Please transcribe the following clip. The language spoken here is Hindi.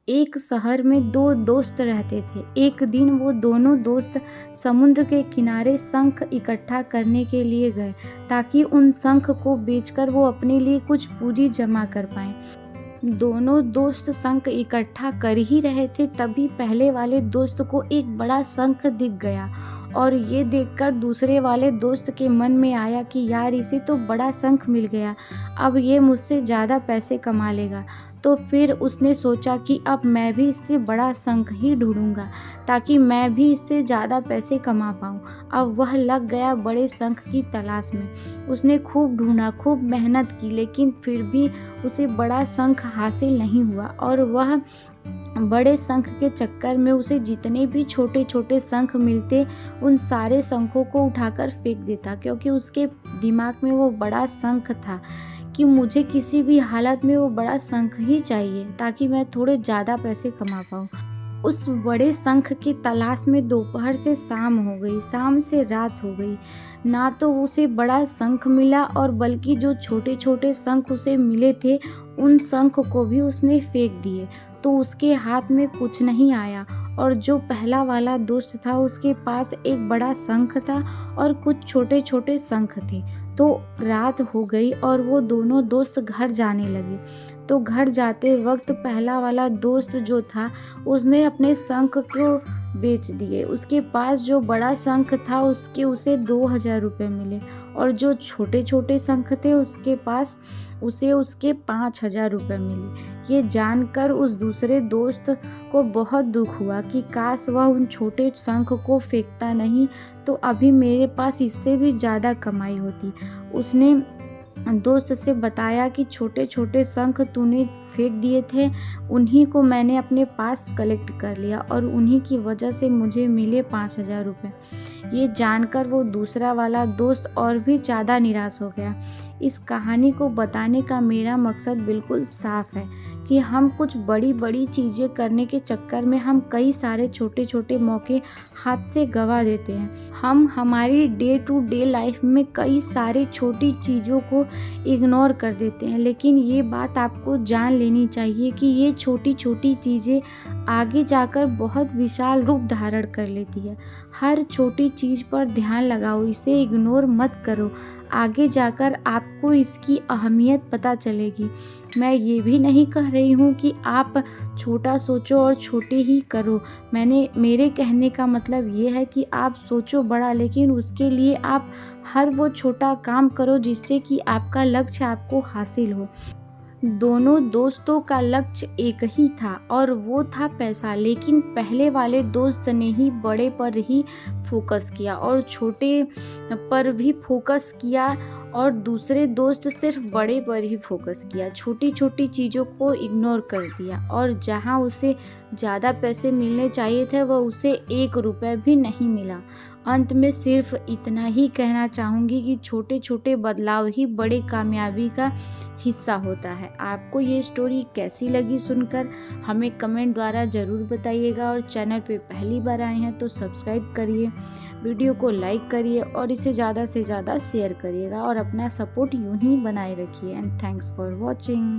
एक शहर में दो दोस्त रहते थे। एक दिन वो दोनों दोस्त समुद्र के किनारे शंख इकट्ठा करने के लिए गए ताकि उन शंख को बेचकर वो अपने लिए कुछ पूंजी जमा कर पाएं। दोनों दोस्त शंख इकट्ठा कर ही रहे थे, तभी पहले वाले दोस्त को एक बड़ा शंख दिख गया और ये देखकर दूसरे वाले दोस्त के मन में आया कि यार इसे तो बड़ा शंख मिल गया, अब ये मुझसे ज़्यादा पैसे कमा लेगा। तो फिर उसने सोचा कि अब मैं भी इससे बड़ा शंख ही ढूंढूंगा ताकि मैं भी इससे ज़्यादा पैसे कमा पाऊँ। अब वह लग गया बड़े शंख की तलाश में। उसने खूब ढूंढा, खूब मेहनत की, लेकिन फिर भी उसे बड़ा शंख हासिल नहीं हुआ और वह बड़े शंख के चक्कर में उसे जितने भी छोटे छोटे शंख मिलते उन सारे शंखों को उठाकर फेंक देता, क्योंकि उसके दिमाग में वो बड़ा शंख था कि मुझे किसी भी हालत में वो बड़ा शंख ही चाहिए ताकि मैं थोड़े ज़्यादा पैसे कमा पाऊँ। उस बड़े शंख की तलाश में दोपहर से शाम हो गई, शाम से रात हो गई। ना तो उसे बड़ा शंख मिला और बल्कि जो छोटे छोटे शंख उसे मिले थे उन शंख को भी उसने फेंक दिए, तो उसके हाथ में कुछ नहीं आया। और जो पहला वाला दोस्त था उसके पास एक बड़ा शंख था और कुछ छोटे छोटे शंख थे। तो रात हो गई और वो दोनों दोस्त घर जाने लगे। तो घर जाते वक्त पहला वाला दोस्त जो था उसने अपने शंख को बेच दिए। उसके पास जो बड़ा शंख था उसे 2000 रुपये मिले और जो छोटे छोटे शंख थे उसके पास उसके 5000 रुपये मिले। ये जानकर उस दूसरे दोस्त को बहुत दुख हुआ कि काश वह उन छोटे शंख को फेंकता नहीं तो अभी मेरे पास इससे भी ज़्यादा कमाई होती। उसने दोस्त से बताया कि छोटे छोटे शंख तूने फेंक दिए थे, उन्हीं को मैंने अपने पास कलेक्ट कर लिया और उन्हीं की वजह से मुझे मिले 5000 रुपये। ये जानकर वो दूसरा वाला दोस्त और भी ज़्यादा निराश हो गया। इस कहानी को बताने का मेरा मकसद बिल्कुल साफ है कि हम कुछ बड़ी बड़ी चीज़ें करने के चक्कर में हम कई सारे छोटे छोटे मौके हाथ से गंवा देते हैं। हम हमारी डे टू डे लाइफ में कई सारी छोटी चीज़ों को इग्नोर कर देते हैं, लेकिन ये बात आपको जान लेनी चाहिए कि ये छोटी छोटी चीज़ें आगे जाकर बहुत विशाल रूप धारण कर लेती है। हर छोटी चीज़ पर ध्यान लगाओ, इसे इग्नोर मत करो, आगे जाकर आपको इसकी अहमियत पता चलेगी। मैं ये भी नहीं कह रही हूँ कि आप छोटा सोचो और छोटे ही करो। मेरे कहने का मतलब ये है कि आप सोचो बड़ा, लेकिन उसके लिए आप हर वो छोटा काम करो जिससे कि आपका लक्ष्य आपको हासिल हो। दोनों दोस्तों का लक्ष्य एक ही था और वो था पैसा, लेकिन पहले वाले दोस्त ने ही बड़े पर ही फोकस किया और छोटे पर भी फोकस किया और दूसरे दोस्त सिर्फ बड़े पर ही फोकस किया, छोटी छोटी चीज़ों को इग्नोर कर दिया और जहां उसे ज़्यादा पैसे मिलने चाहिए थे वह उसे 1 रुपये भी नहीं मिला। अंत में सिर्फ इतना ही कहना चाहूँगी कि छोटे छोटे बदलाव ही बड़े कामयाबी का हिस्सा होता है। आपको ये स्टोरी कैसी लगी सुनकर हमें कमेंट द्वारा ज़रूर बताइएगा और चैनल पे पहली बार आए हैं तो सब्सक्राइब करिए, वीडियो को लाइक करिए और इसे ज़्यादा से ज़्यादा शेयर करिएगा और अपना सपोर्ट यूं ही बनाए रखिए। And thanks for watching.